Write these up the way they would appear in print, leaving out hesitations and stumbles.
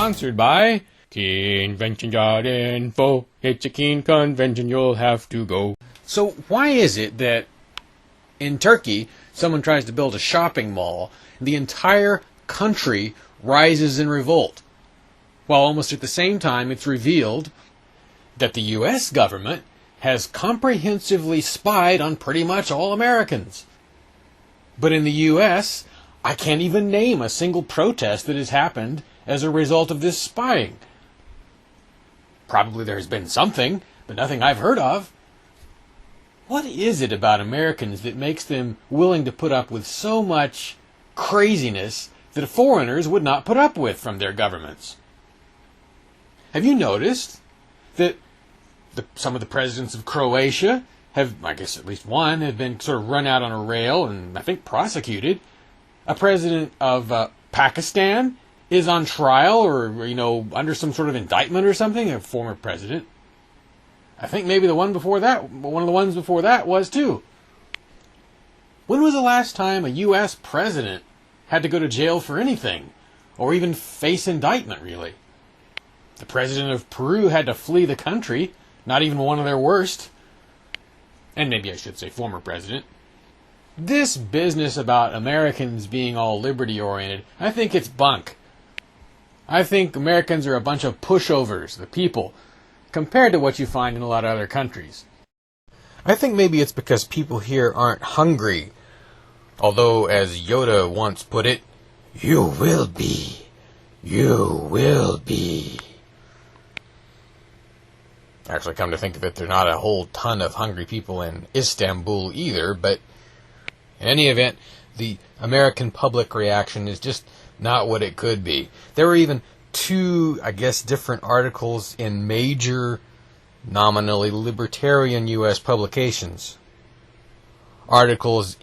sponsored by Convention.info. It's a keen convention, you'll have to go. So why is it that in Turkey, someone tries to build a shopping mall, and the entire country rises in revolt, while almost at the same time it's revealed that the U.S. government has comprehensively spied on pretty much all Americans? But in the U.S., I can't even name a single protest that has happened as a result of this spying. Probably there's been something, but nothing I've heard of. What is it about Americans that makes them willing to put up with so much craziness that foreigners would not put up with from their governments? Have you noticed that some of the presidents of Croatia have, I guess at least one, have been sort of run out on a rail and I think prosecuted? A president of Pakistan is on trial or, under some sort of indictment or something, a former president. I think maybe one of the ones before that was too. When was the last time a U.S. president had to go to jail for anything, or even face indictment, really? The president of Peru had to flee the country, not even one of their worst. And maybe I should say former president. This business about Americans being all liberty-oriented, I think it's bunk. I think Americans are a bunch of pushovers, the people, compared to what you find in a lot of other countries. I think maybe it's because people here aren't hungry. Although, as Yoda once put it, you will be. You will be. Actually, come to think of it, there are not a whole ton of hungry people in Istanbul either, but in any event, the American public reaction is just not what it could be. There were even two, different articles in major, nominally libertarian U.S. publications. Articles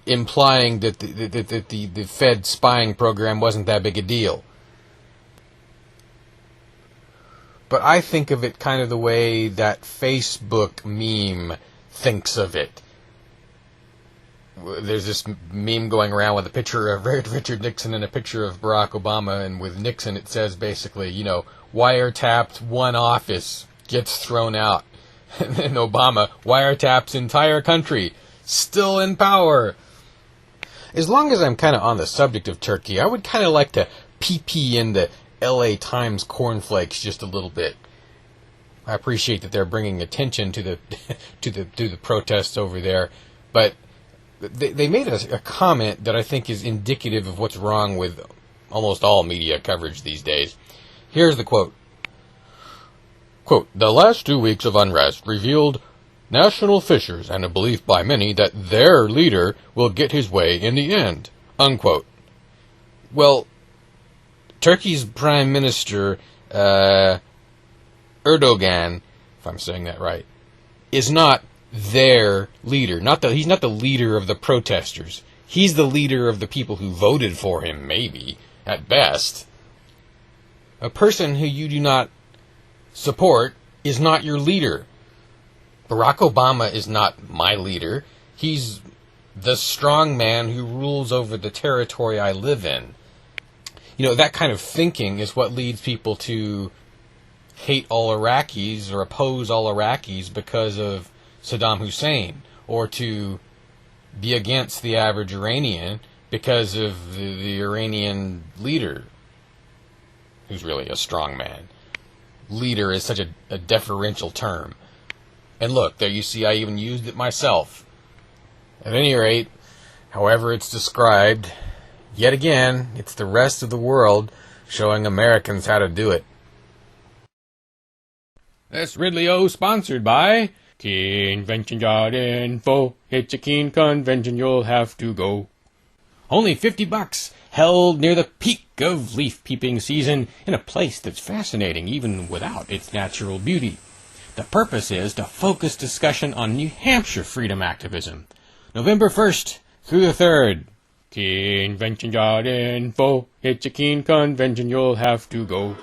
implying that the Fed spying program wasn't that big a deal. But I think of it kind of the way that Facebook meme thinks of it. There's this meme going around with a picture of Richard Nixon and a picture of Barack Obama, and with Nixon it says basically, wiretapped one office, gets thrown out. And then Obama wiretaps entire country, still in power. As long as I'm kind of on the subject of Turkey, I would kind of like to pee in the LA Times cornflakes just a little bit. I appreciate that they're bringing attention to the to the protests over there, but they made a comment that I think is indicative of what's wrong with almost all media coverage these days. Here's the quote. Quote, "The last 2 weeks of unrest revealed national fissures and a belief by many that their leader will get his way in the end." Unquote. Well, Turkey's Prime Minister, Erdogan, if I'm saying that right, is not their leader. He's not the leader of the protesters. He's the leader of the people who voted for him, maybe, at best. A person who you do not support is not your leader. Barack Obama is not my leader. He's the strong man who rules over the territory I live in. That kind of thinking is what leads people to hate all Iraqis or oppose all Iraqis because of Saddam Hussein, or to be against the average Iranian because of the Iranian leader, who's really a strong man. Leader is such a deferential term. And look, there you see, I even used it myself. At any rate, however it's described, yet again, it's the rest of the world showing Americans how to do it. This Ridley-O sponsored by Convention.info. It's a keen convention, you'll have to go. Only $50, held near the peak of leaf peeping season in a place that's fascinating even without its natural beauty. The purpose is to focus discussion on New Hampshire freedom activism. November 1st through the 3rd. Convention.info. It's a keen convention, you'll have to go.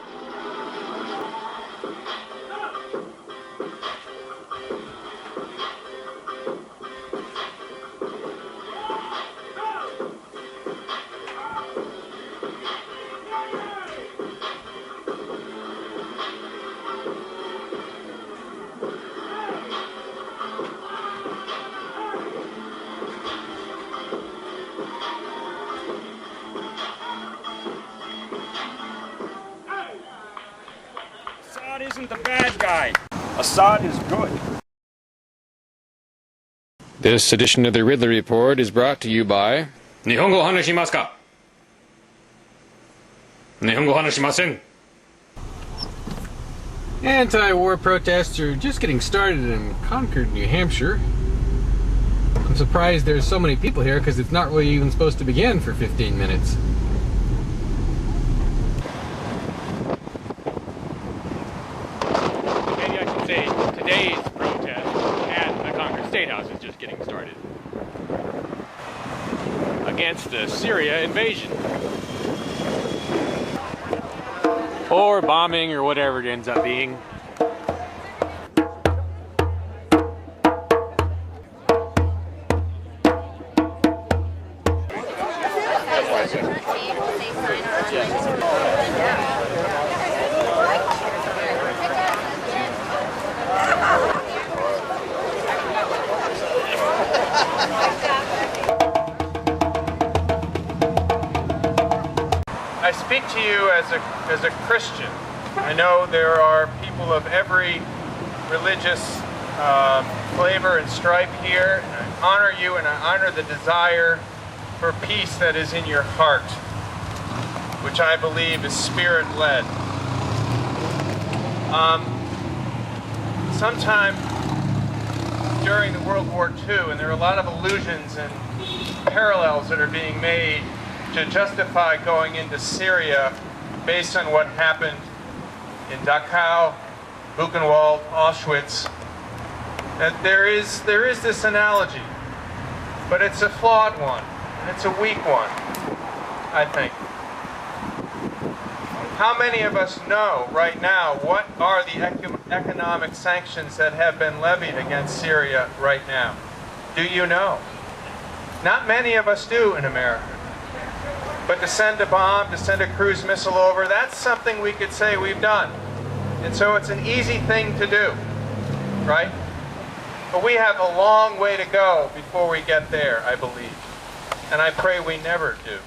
guy. Assad is good. This edition of the Ridley Report is brought to you by 日本語を話しますか?日本語を話しません. Anti-war protests are just getting started in Concord, New Hampshire. I'm surprised there's so many people here because it's not really even supposed to begin for 15 minutes. Maybe I should say today's protest at the Concord State House is just getting started. Against the Syria invasion. Or bombing, or whatever it ends up being. I speak to you as a Christian. I know there are people of every religious flavor and stripe here. And I honor you and I honor the desire for peace that is in your heart, which I believe is spirit-led. Sometime during the World War II, and there are a lot of allusions and parallels that are being made to justify going into Syria based on what happened in Dachau, Buchenwald, Auschwitz. That there is this analogy, but it's a flawed one, and it's a weak one, I think. How many of us know right now what are the economic sanctions that have been levied against Syria right now? Do you know? Not many of us do in America. But to send a bomb, to send a cruise missile over, that's something we could say we've done. And so it's an easy thing to do, right? But we have a long way to go before we get there, I believe. And I pray we never do.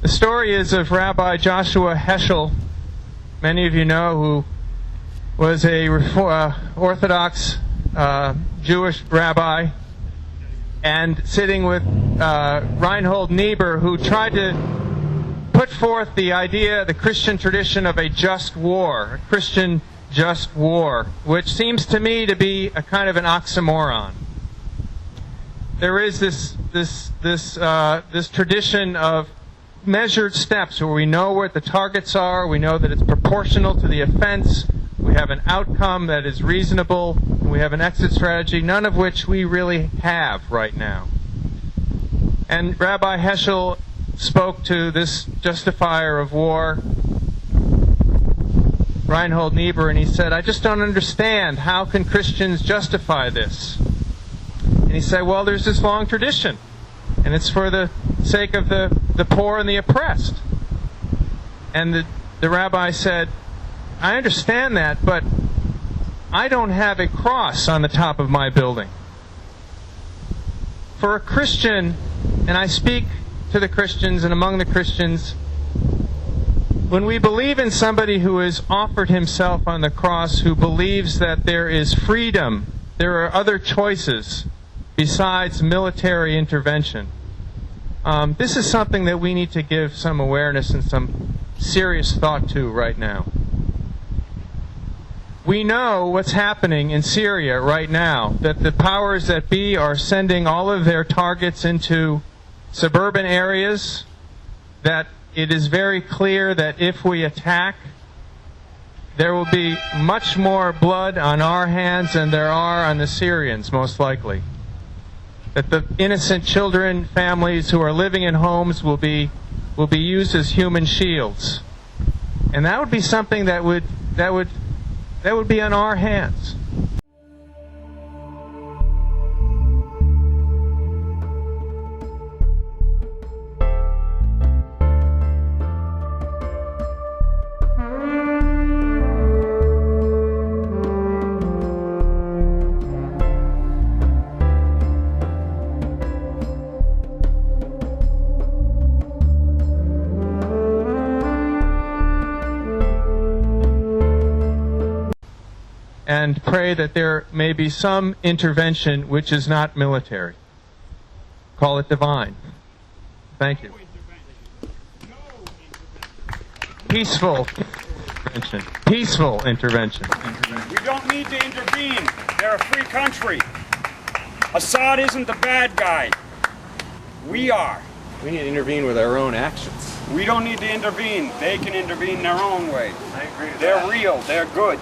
The story is of Rabbi Joshua Heschel, many of you know, who was a Orthodox Jewish rabbi, and sitting with Reinhold Niebuhr, who tried to put forth the idea, the Christian tradition of a just war, a Christian just war, which seems to me to be a kind of an oxymoron. There is this tradition of measured steps where we know what the targets are, we know that it's proportional to the offense, we have an outcome that is reasonable, and we have an exit strategy, none of which we really have right now. And Rabbi Heschel spoke to this justifier of war, Reinhold Niebuhr, and he said, I just don't understand, how can Christians justify this? And he said, well, there's this long tradition, and it's for the sake of the poor and the oppressed. And the rabbi said, I understand that, but I don't have a cross on the top of my building. For a Christian, and I speak to the Christians and among the Christians, when we believe in somebody who has offered himself on the cross, who believes that there is freedom, there are other choices besides military intervention, this is something that we need to give some awareness and some serious thought to right now. We know what's happening in Syria right now, that the powers that be are sending all of their targets into suburban areas, that it is very clear that if we attack, there will be much more blood on our hands than there are on the Syrians, most likely. That the innocent children, families who are living in homes will be used as human shields. And that would be something that would be on our hands. and pray that there may be some intervention which is not military. Call it divine. Thank you. Peaceful intervention. Peaceful intervention. We don't need to intervene. They're a free country. Assad isn't the bad guy. We are. We need to intervene with our own actions. We don't need to intervene. They can intervene their own way. I agree with They're that. real. They're good.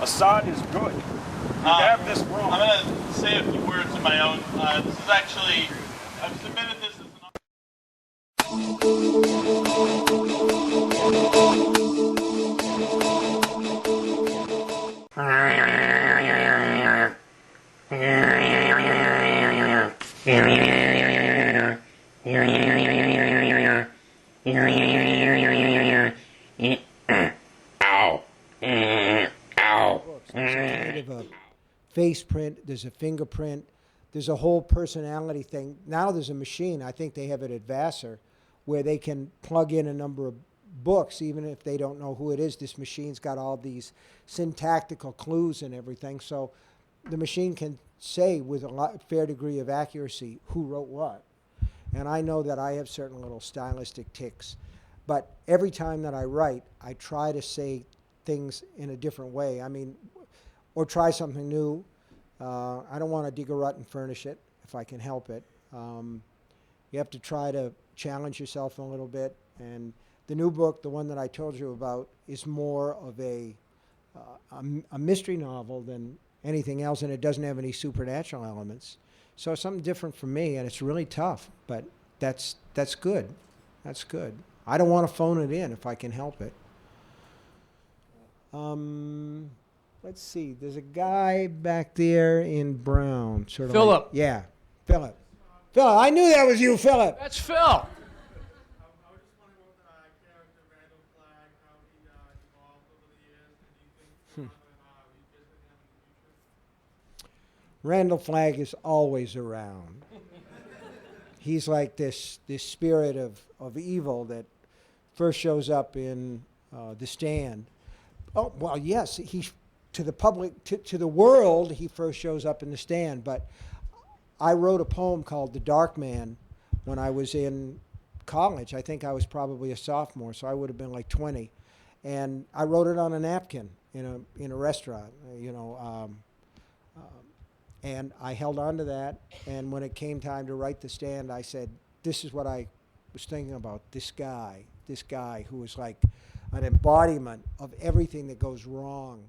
Assad is good. You have this wrong. I'm going to say a few words of my own. This is actually, I've submitted this as an... There's a face print, there's a fingerprint, there's a whole personality thing. Now there's a machine, I think they have it at Vassar, where they can plug in a number of books, even if they don't know who it is. This machine's got all these syntactical clues and everything, so the machine can say with a fair degree of accuracy who wrote what. And I know that I have certain little stylistic tics, but every time that I write, I try to say things in a different way. I mean, or try something new. I don't want to dig a rut and furnish it if I can help it. You have to try to challenge yourself a little bit. And the new book, the one that I told you about, is more of a mystery novel than anything else, and it doesn't have any supernatural elements. So it's something different for me, and it's really tough, but that's good. That's good. I don't want to phone it in if I can help it. Let's see. There's a guy back there in brown. Sort of Philip. Yeah, Philip. Philip, I knew that was you, Philip. That's Phil. Randall Flagg is always around. He's like this spirit of evil that first shows up in The Stand. Oh, well, yes, he to the public, to the world, he first shows up in The Stand. But I wrote a poem called The Dark Man when I was in college. I think I was probably a sophomore, so I would have been like 20. And I wrote it on a napkin in a restaurant, and I held on to that. And when it came time to write The Stand, I said, this is what I was thinking about, this guy who was like an embodiment of everything that goes wrong